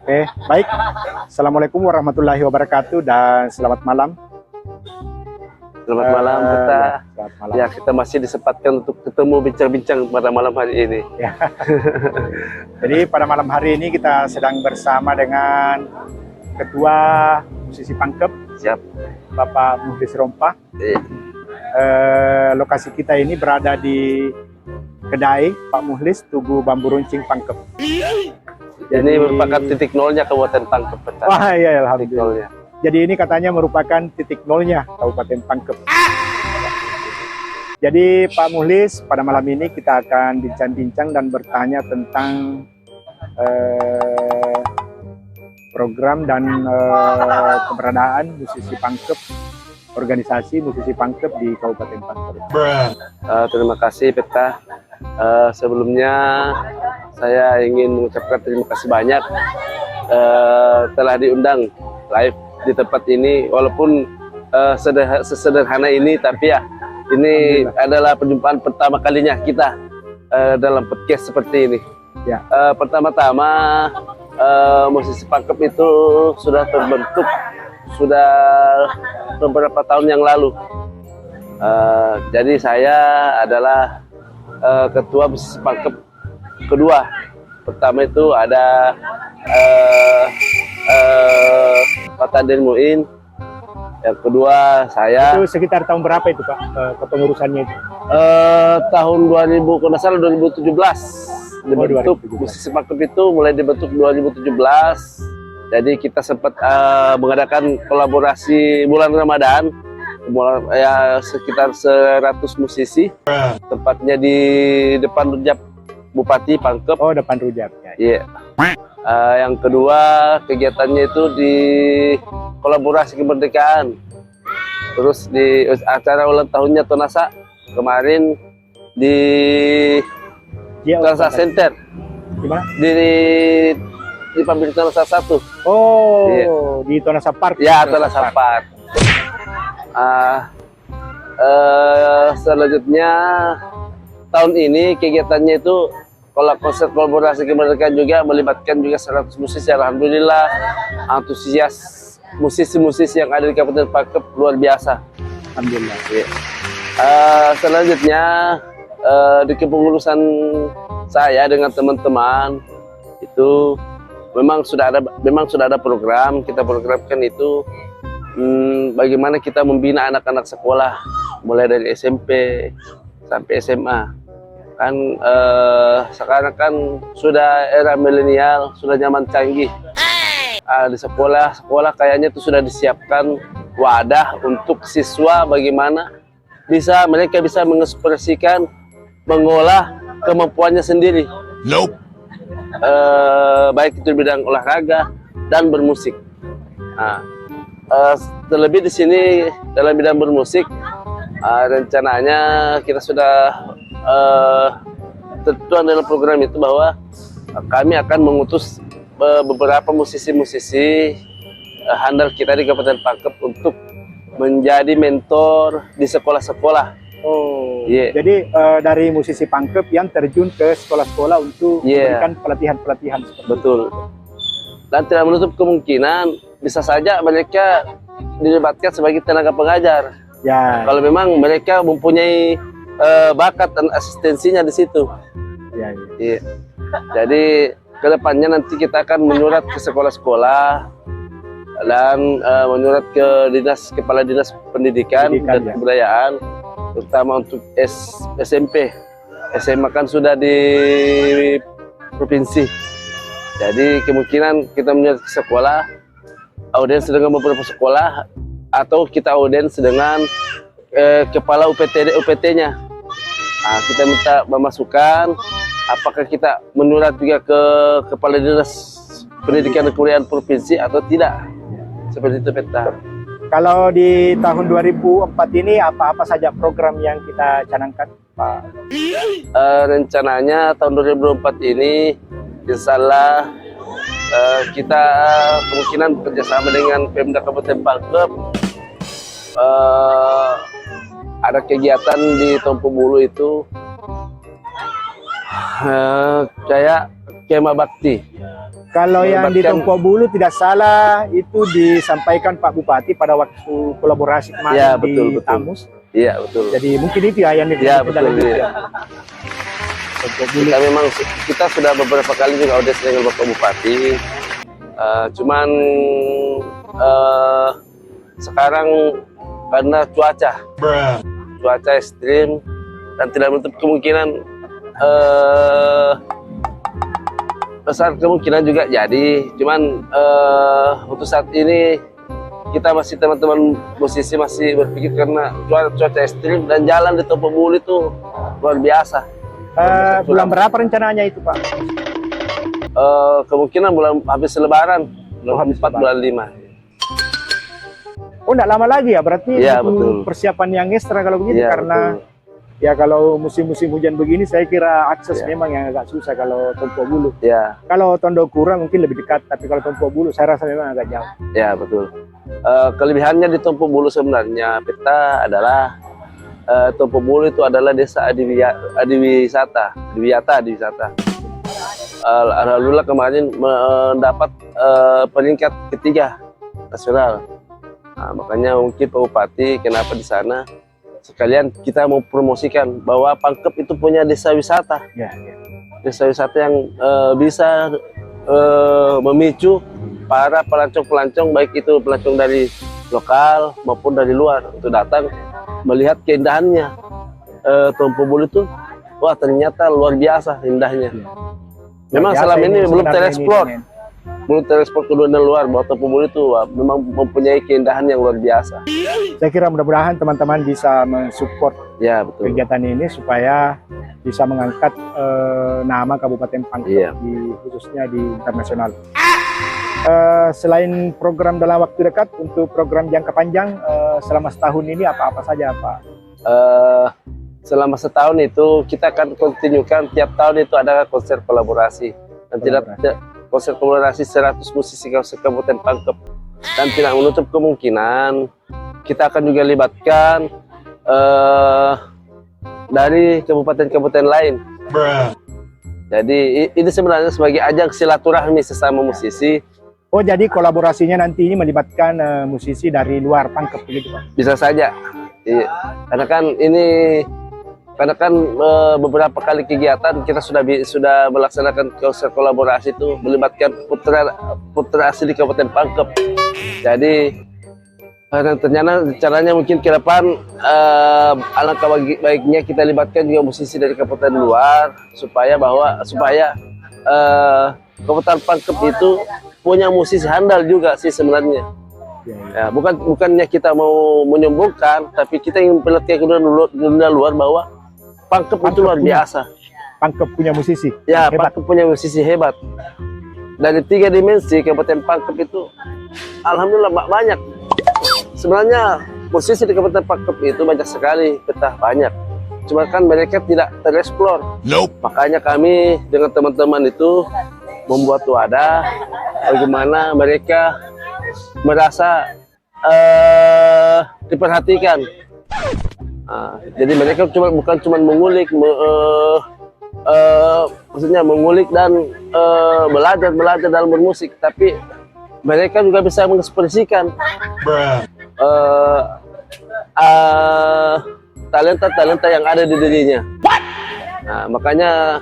Oke, baik. Assalamualaikum warahmatullahi wabarakatuh dan selamat malam. Selamat malam, Peta. Selamat malam. Ya, kita masih disempatkan untuk ketemu bincang-bincang pada malam hari ini. Ya. Jadi pada malam hari ini kita sedang bersama dengan Ketua Musisi Pangkep, Siap. Bapak Muhlis Rompah. Lokasi kita ini berada di Kedai Pak Muhlis, Tugu Bambu Runcing Pangkep. Ini merupakan titik nolnya Kabupaten Pangkep, Peta. Wah iya, Titik alhamdulillah. nolnya. Jadi ini katanya merupakan titik nolnya Kabupaten Pangkep. Jadi Pak Muhlis, pada malam ini kita akan bincang-bincang dan bertanya tentang program dan keberadaan musisi Pangkep, organisasi musisi Pangkep di Kabupaten Pangkep. Terima kasih, Peta. Sebelumnya saya ingin mengucapkan terima kasih banyak telah diundang live di tempat ini, walaupun sesederhana ini, tapi ya ini adalah perjumpaan pertama kalinya kita dalam podcast seperti ini. Ya. Pertama-tama musisi Pangkep itu sudah terbentuk sudah beberapa tahun yang lalu. Jadi saya adalah ketua musisi Pangkep kedua. Pertama itu ada Pak Taden Muin. Yang kedua saya. Itu sekitar tahun berapa itu Pak kepengurusannya itu? Tahun 2000, kalau nggak salah 2017 dibentuk. 2017. Musisi Pangkep itu mulai dibentuk 2017. Jadi kita sempat mengadakan kolaborasi bulan Ramadan, ya sekitar 100 musisi. Tempatnya di depan Rujak Bupati Pangkep. Oh, depan Rujak. Iya. Yang kedua kegiatannya itu di kolaborasi kemerdekaan. Terus di acara ulang tahunnya Tonasa kemarin di Tonasa Center. Gimana? Di pabrik Tonasa 1. Oh, iya. Di Tonasa Park. Ya, Tonasa Park. Selanjutnya tahun ini kegiatannya itu konser kolaborasi kemerdekaan juga, melibatkan juga 100 musisi. Alhamdulillah antusias musisi-musisi yang ada di Kabupaten Pangkep luar biasa. Alhamdulillah. Ya. Selanjutnya di kepengurusan saya dengan teman-teman itu memang sudah ada program. Kita programkan itu bagaimana kita membina anak-anak sekolah mulai dari SMP sampai SMA. Kan sekarang kan sudah era milenial, sudah zaman canggih. Di sekolah kayaknya itu sudah disiapkan wadah untuk siswa bagaimana mereka bisa mengekspresikan, mengolah kemampuannya sendiri. Nope. Baik itu di bidang olahraga dan bermusik. Terlebih di sini dalam bidang bermusik, rencananya kita sudah tertuang dalam program itu bahwa kami akan mengutus beberapa musisi-musisi handal kita di Kabupaten Pangkep untuk menjadi mentor di sekolah-sekolah. Oh, Yeah. Jadi dari musisi Pangkep yang terjun ke sekolah-sekolah untuk memberikan pelatihan-pelatihan. Betul. Dan tidak menutup kemungkinan bisa saja mereka dilibatkan sebagai tenaga pengajar. Ya. Kalau memang mereka mempunyai bakat dan asistensinya di situ. Ya. Iya. Jadi kedepannya nanti kita akan menyurat ke sekolah-sekolah dan menyurat ke kepala dinas pendidikan dan ya. kebudayaan, terutama untuk SMP. SMA kan sudah di provinsi. Jadi kemungkinan kita menyurat ke sekolah, audiens dengan beberapa sekolah, atau kita audiens dengan kepala UPT-nya. Kita minta masukan, apakah kita menyurat juga ke kepala dinas pendidikan dan kebudayaan provinsi atau tidak. Seperti itu, Peta. Kalau di tahun 2004 ini apa-apa saja program yang kita canangkan, Pak? Rencananya tahun 2004 ini insya Allah kita kemungkinan bekerjasama dengan Pemda Kabupaten Pangkep. Ada kegiatan di Tompo Bulu itu kayak Kema Bakti. Kalau yang di Melibatkan- Tompo Bulu tidak salah itu disampaikan Pak Bupati pada waktu kolaborasi kemarin Ya, di betul, betul. Tamus. Iya betul. Jadi mungkin itu ya yang Ya, betul, ditindaklanjuti. iya. Tompo Bulu. Kita memang kita sudah beberapa kali juga audiensi dengan Bapak Bupati. Cuman sekarang karena cuaca ekstrim dan tidak menutup kemungkinan besar kemungkinan juga jadi. Cuman untuk saat ini kita masih teman-teman musisi masih berpikir karena cuaca ekstrim dan jalan di Tompo Bulu itu luar biasa. Bulan berapa rencananya itu Pak? Kemungkinan bulan habis Lebaran, bulan habis 4 bulan 5. Oh, enggak lama lagi ya, berarti Iya, butuh betul. persiapan yang ekstra kalau begitu, Iya, karena betul. ya kalau musim-musim hujan begini saya kira akses Iya. memang yang agak susah kalau Tompo Bulu. Ya, Kalau Tondokura mungkin lebih dekat, tapi kalau Tompo Bulu saya rasa memang agak jauh. ya betul. Kelebihannya di Tompo Bulu sebenarnya Peta adalah Tompo Bulu itu adalah desa adiwisata. Alhamdulillah kemarin mendapat peringkat ketiga nasional. Nah, makanya mungkin Pak Bupati kenapa di sana sekalian kita mau promosikan bahwa Pangkep itu punya desa wisata. Ya, ya. Desa wisata yang bisa memicu para pelancong-pelancong, baik itu pelancong dari lokal maupun dari luar untuk datang melihat keindahannya. Tompo Bulu itu, wah ternyata luar biasa indahnya. Memang Biasa selama ini belum sebenarnya tereksplor, ini, belum tereksplor ke dunia luar bahwa Tompo Bulu itu wah, memang mempunyai keindahan yang luar biasa. Saya kira mudah-mudahan teman-teman bisa mensupport Ya betul. kegiatan ini supaya bisa mengangkat nama Kabupaten Pangkep Iya. khususnya di internasional. Selain program dalam waktu dekat, untuk program jangka panjang selama setahun ini apa-apa saja Pak? Selama setahun itu kita akan kontinukan tiap tahun itu ada konser kolaborasi dan konser kolaborasi 100 musisi Kabupaten Pangkep, dan tidak menutup kemungkinan kita akan juga libatkan dari kabupaten-kabupaten lain. Jadi ini sebenarnya sebagai ajang silaturahmi sesama musisi. Oh, jadi kolaborasinya nanti ini melibatkan musisi dari luar Pangkep begitu Pak? Bisa saja. Iya. Karena kan beberapa kali kegiatan kita sudah melaksanakan konser kolaborasi itu melibatkan putra asli Kabupaten Pangkep. Jadi ternyata caranya mungkin ke depan alangkah baiknya kita libatkan juga musisi dari kabupaten luar supaya Kabupaten Pangkep itu punya musisi handal juga sih sebenarnya. Ya, bukannya kita mau menyombongkan, tapi kita ingin memperlihatkan ke dunia luar bahwa Pangkep itu luar biasa. Pangkep punya musisi Ya, hebat. Pangkep punya musisi hebat. Dari 3 dimensi Kabupaten Pangkep itu, alhamdulillah banyak. Sebenarnya musisi di Kabupaten Pangkep itu banyak sekali, banyak. Cuma kan mereka tidak tereksplor. Makanya kami dengan teman-teman itu membuat wadah bagaimana mereka merasa diperhatikan. Jadi mereka bukan cuma mengulik, maksudnya mengulik dan belajar dalam bermusik, tapi mereka juga bisa mengekspresikan talenta-talenta yang ada di dirinya. Nah, makanya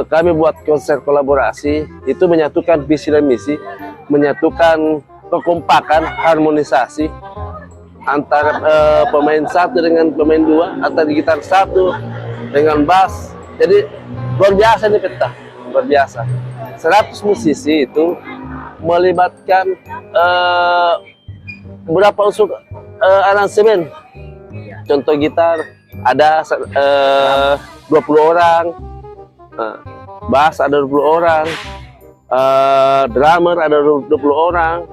kami buat konser kolaborasi itu menyatukan visi dan misi, menyatukan kekompakan, harmonisasi antara pemain satu dengan pemain dua, antara gitar satu dengan bass. Jadi luar biasa nih Peta, luar biasa. 100 musisi itu melibatkan beberapa unsur aransemen. Contoh gitar ada 20 orang, bass ada 20 orang, drummer ada 20 orang,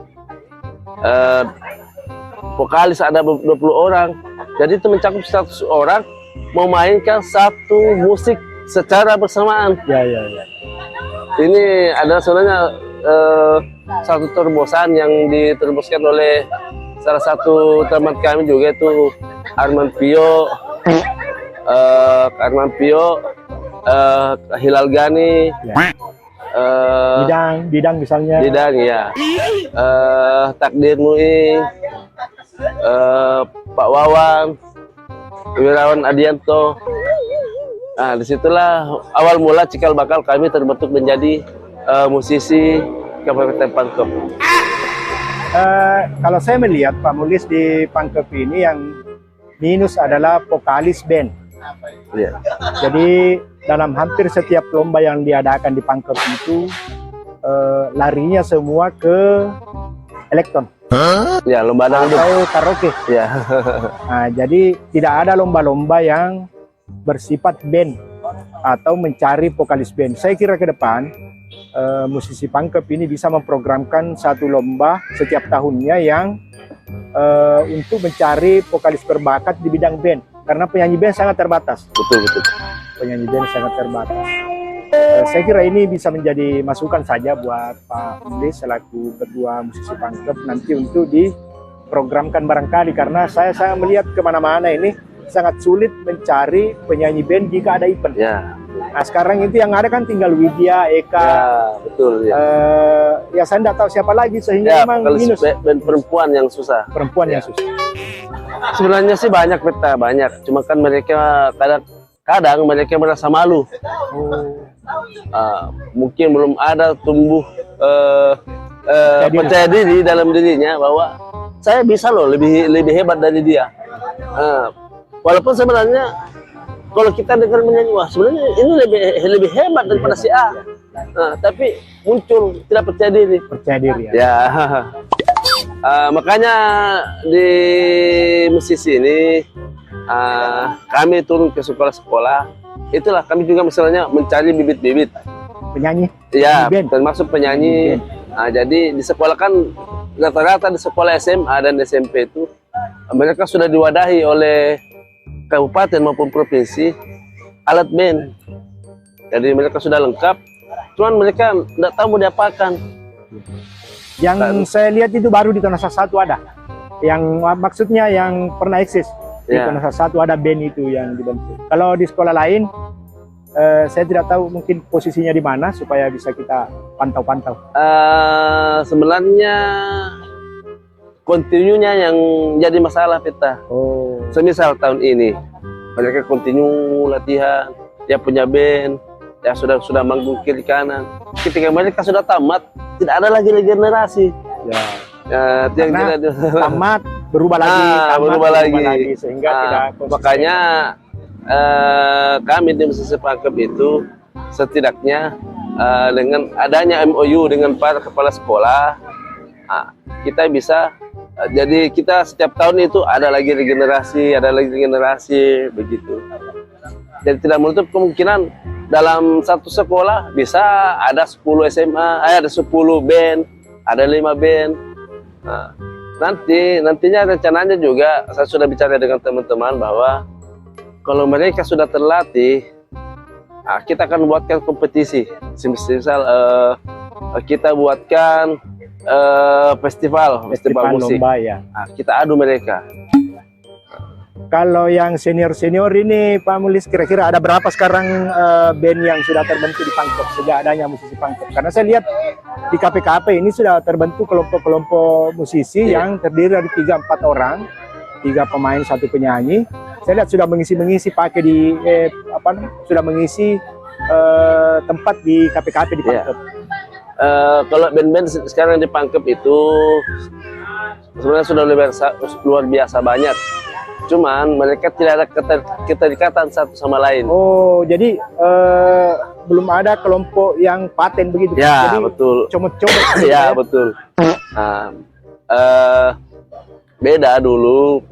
vokalis ada 20 orang. Jadi itu mencakup 100 orang memainkan satu musik secara bersamaan. Ya. Ini adalah sebenarnya satu terobosan yang diteroboskan oleh salah satu teman kami juga, itu Arman Pio, Hilal Gani, Ya. eh, Bidang misalnya. Didang ya, Takdir Mui, Pak Wawan, Wirawan Adianto. Nah, disitulah awal mula cikal bakal kami terbentuk menjadi musisi Kabupaten Pangkep. Kalau saya melihat Pak Mulis di Pangkep ini yang minus adalah vokalis band. Ya. Jadi dalam hampir setiap lomba yang diadakan di Pangkep itu larinya semua ke elektron Ya, lomba dangdut. atau karaoke. Ya. Nah, jadi tidak ada lomba-lomba yang bersifat band atau mencari vokalis band. Saya kira ke depan musisi Pangkep ini bisa memprogramkan satu lomba setiap tahunnya yang untuk mencari vokalis berbakat di bidang band, karena penyanyi band sangat terbatas. Betul. Penyanyi band sangat terbatas. Saya kira ini bisa menjadi masukan saja buat Pak Mulis selaku ketua musisi Pangkep nanti untuk diprogramkan barangkali, karena saya melihat kemana-mana ini sangat sulit mencari penyanyi band jika ada event. Ya. Nah sekarang itu yang ada kan tinggal Widya, Eka, Ya, betul ya. ya saya tidak tahu siapa lagi, sehingga Ya, memang kalau minus band perempuan yang susah. perempuan yang susah. Sebenarnya sih banyak peta, banyak. Cuma kan mereka kadang mereka merasa malu. Mungkin belum ada tumbuh percaya diri dalam dirinya bahwa saya bisa loh lebih hebat dari dia. Walaupun sebenarnya kalau kita dengar menyanyi, wah sebenarnya ini lebih hebat daripada si A. Tapi muncul tidak percaya diri. Percaya diri ya. Ya. Makanya di musisi ini kami turun ke sekolah-sekolah. Itulah kami juga misalnya mencari bibit-bibit Penyanyi. ya, Band. termasuk penyanyi. Jadi di sekolah kan rata-rata di sekolah SMA dan SMP itu mereka sudah diwadahi oleh kabupaten maupun provinsi alat band. Jadi mereka sudah lengkap, cuman mereka tidak tahu mau diapakan. Yang saya lihat itu baru di Tanah Satu ada. Yang maksudnya yang pernah eksis. Di Ya. Tanah Satu ada band itu yang dibentuk. Kalau di sekolah lain, saya tidak tahu mungkin posisinya di mana supaya bisa kita pantau-pantau. Sebenarnya kontinunya yang jadi masalah peta. Oh. Semisal tahun ini mereka kontinu latihan, dia punya band, ya sudah manggung kiri kanan. Ketika mereka sudah tamat, tidak ada lagi generasi. Ya. Yang Karena tidak tamat berubah lagi, tamat, berubah lagi. sehingga tidak konsisten. Makanya kami di musisi Pangkep itu setidaknya dengan adanya MOU dengan para kepala sekolah, kita bisa jadi kita setiap tahun itu ada lagi regenerasi begitu. Jadi tidak menutup kemungkinan dalam satu sekolah bisa ada 10 SMA, ada 10 band, ada 5 band. Nantinya rencananya juga saya sudah bicara dengan teman-teman bahwa kalau mereka sudah terlatih, kita akan buatkan kompetisi. Misal kita buatkan festival musik. lomba ya. Kita adu mereka. Kalau yang senior ini Pak Mulis, kira-kira ada berapa sekarang band yang sudah terbentuk di Pangkep sejak adanya musisi Pangkep? Karena saya lihat di KPKP ini sudah terbentuk kelompok-kelompok musisi yang terdiri dari 3-4 orang, 3 pemain, 1 penyanyi. Saya lihat sudah mengisi pakai di sudah mengisi tempat di KPKP di Pangkep. Kalau band-band sekarang di Pangkep itu sebenarnya sudah luar biasa banyak. Cuman mereka tidak ada keterikatan satu sama lain. Oh, jadi belum ada kelompok yang paten begitu. Ya, jadi, betul. Comot-comot. Ya, betul. Beda dulu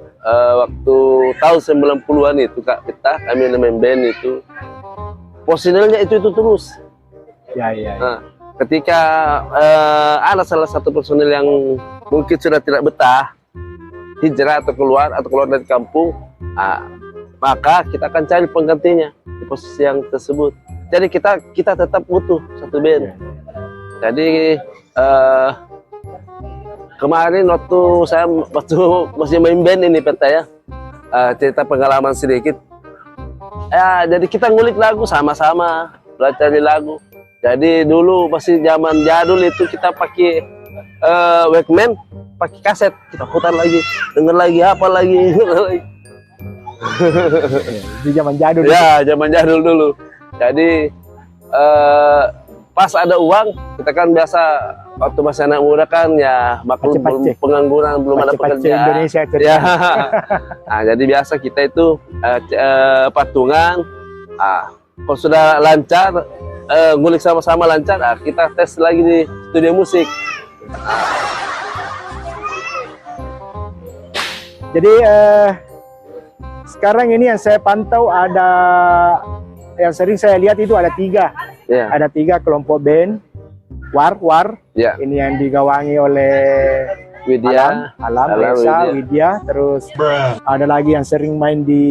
waktu tahun 90-an itu Kak Pita, kami main band itu personilnya itu terus. Ya. Ketika ada salah satu personil yang mungkin sudah tidak betah, hijrah atau keluar dari kampung, maka kita akan cari penggantinya di posisi yang tersebut. Jadi kita tetap butuh satu band. Jadi kemarin waktu saya masih main band ini Peta ya, cerita pengalaman sedikit. Ya, jadi kita ngulik lagu sama-sama, belajar di lagu. Jadi dulu masih zaman jadul itu kita pakai Walkman, pakai kaset, kita putar lagi, denger lagi, apa lagi, denger lagi. Di zaman jadul. Ya, zaman jadul dulu. Jadi pas ada uang, kita kan biasa waktu masih anak muda kan ya maklum Pace-pace. pengangguran, belum ada Pace-pace pekerjaan. Indonesia itu. Ya. Nah, jadi biasa kita itu patungan. Kalau sudah lancar, ngulik sama-sama lancar, kita tes lagi di studio musik. Jadi sekarang ini yang saya pantau ada, yang sering saya lihat itu ada 3. Ya, Ada 3 kelompok band. War. ya. Ini yang digawangi oleh Widya, Alam, Alam, Reza, Widya. Widya. Terus ada lagi yang sering main di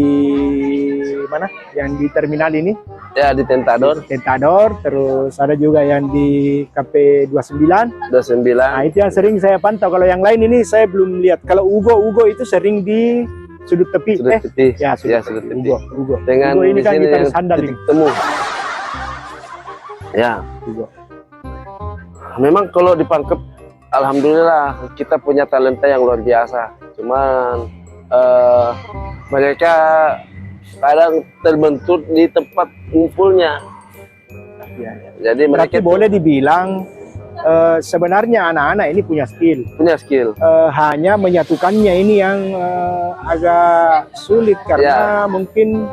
mana? Yang di terminal ini, ya di Tentador, Tentador. Terus ada juga yang di KP 29. 29. Nah, itu yang sering saya pantau. Kalau yang lain ini saya belum lihat. Kalau Ugo itu sering di sudut tepi. Sudut tepi. Ya, Ya, sudut sudut tepi. tepi. Ugo. Dengan Ugo ini di kan sini gitaris yang handal titik ini. temu. Ya, Ugo. memang kalau di Pangkep, alhamdulillah kita punya talenta yang luar biasa. Cuman mereka kadang terbentur di tempat ngumpulnya. Ya. Jadi Berarti mereka boleh dibilang sebenarnya anak-anak ini punya skill. punya skill. Hanya menyatukannya ini yang agak sulit karena mungkin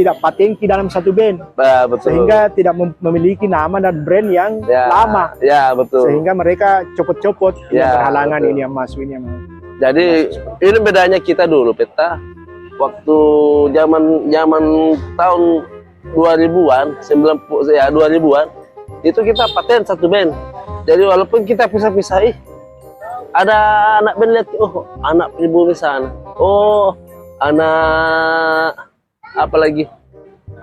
tidak patengki dalam satu band, Betul. sehingga tidak memiliki nama dan brand yang Ya, lama, ya betul. sehingga mereka copot-copot Ya, berhalangan betul. ini yang masuk ini yang Jadi ini bedanya kita dulu, Peta. Waktu zaman tahun 2000-an, 90 ya 2000-an, itu kita paten satu band. Jadi walaupun kita pisah-pisah, ada anak band lihat, oh anak pribumi sana, oh anak apa lagi,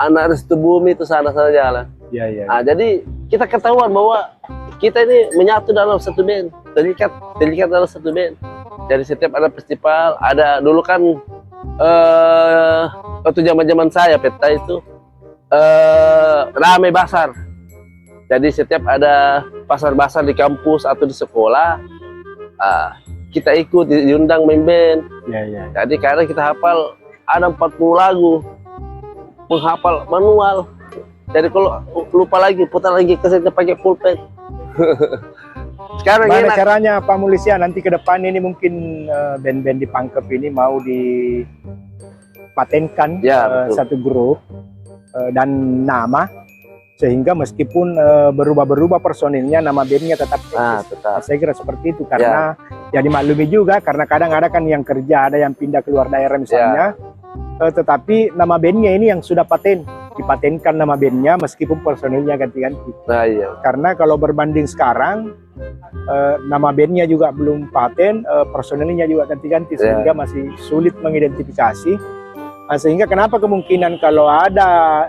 anak Restu Bumi itu sana jalan. ya. Nah, jadi kita ketahuan bahwa kita ini menyatu dalam satu band, terikat dalam satu band. Jadi setiap ada festival, ada dulu kan waktu zaman saya Peta itu ramai basar. Jadi setiap ada pasar-basar di kampus atau di sekolah, kita ikut diundang main band. Ya. Jadi kadang kita hafal ada 40 lagu, menghafal manual. Jadi kalau lupa lagi, putar lagi kasetnya pakai pulpen. Sekarang Gimana enak. caranya Pak Mulisia nanti ke depan ini mungkin band-band di Pangkep ini mau dipatenkan Ya, betul. satu grup dan nama, sehingga meskipun berubah-berubah personilnya, nama bandnya tetap eksis. Tetap. Saya kira seperti itu karena ya dimaklumi juga karena kadang ada kan yang kerja, ada yang pindah keluar daerah misalnya, tetapi nama bandnya ini yang sudah dipatenkan nama bandnya meskipun personilnya ganti-ganti. Nah, iya. Karena kalau berbanding sekarang nama bandnya juga belum paten, personilnya juga ganti-ganti sehingga masih sulit mengidentifikasi. Sehingga kenapa kemungkinan kalau ada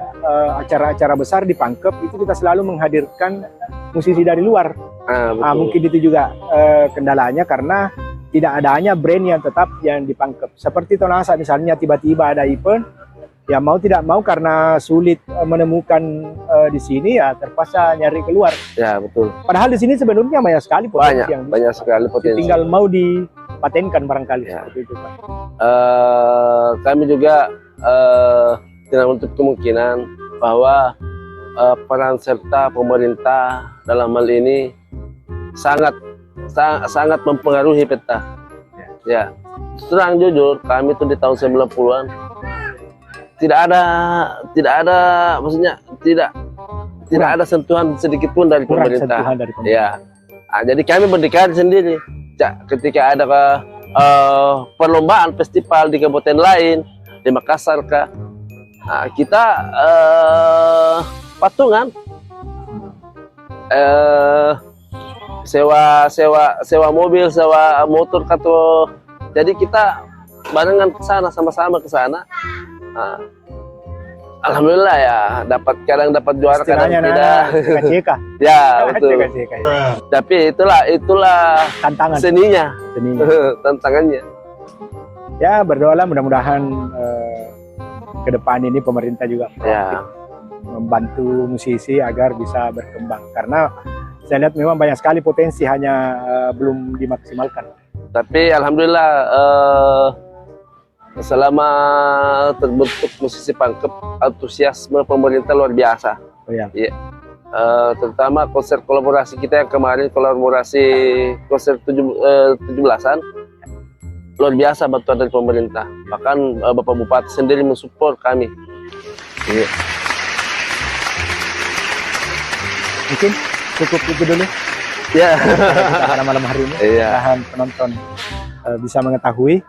acara-acara besar di Pangkep itu kita selalu menghadirkan musisi dari luar. Betul. Mungkin itu juga kendalanya karena tidak adanya brand yang tetap yang di Pangkep. Seperti Tonasa misalnya tiba-tiba ada event, ya mau tidak mau karena sulit menemukan di sini ya terpaksa nyari keluar. Ya, betul. Padahal di sini sebenarnya banyak sekali potensi yang Banyak sekali potensi. tinggal mau dipatenkan barangkali seperti itu, Pak. Kami juga tidak menutup kemungkinan bahwa peran serta pemerintah dalam hal ini sangat mempengaruhi Peta. Ya, terang jujur kami itu di tahun 90-an tidak ada maksudnya tidak ada sentuhan sedikit pun dari Kurang pemerintah. sentuhan dari pemerintah. Ya, jadi kami berdikari sendiri. Ketika ada perlombaan festival di kabupaten lain, di Makassar kita patungan, sewa mobil, sewa motor atau jadi kita barengan ke sana, sama-sama ke sana. Alhamdulillah ya, kadang dapat juara, kadang Istilahnya tidak. CK. Ya, betul. CK. Tapi itulah Tantangan seninya, seninya. tantangannya. Ya berdoalah mudah-mudahan ke depan ini pemerintah juga Ya, membantu musisi agar bisa berkembang, karena saya lihat memang banyak sekali potensi, hanya belum dimaksimalkan. tapi alhamdulillah selama terbentuk musisi pangkep, antusiasme pemerintah luar biasa. Oh ya. Iya. Terutama konser kolaborasi kita yang kemarin, kolaborasi konser 17-an, luar biasa bantuan dari pemerintah. Bahkan Bapak Bupati sendiri mensupport kami. Iya. Mungkin cukup itu dulu Ya. pada malam hari ini. Iya. Mudah-mudahan penonton bisa mengetahui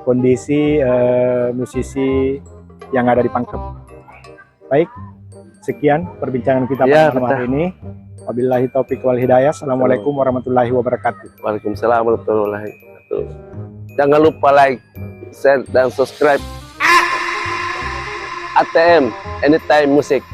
kondisi musisi yang ada di Pangkep. Baik, sekian perbincangan kita Ya, pada malam hari ini. Wabillahi taufiq wal hidayah. Assalamualaikum warahmatullahi wabarakatuh. Waalaikumsalam warahmatullahi wabarakatuh. Jangan lupa like, share, dan subscribe ATM Anytime Music.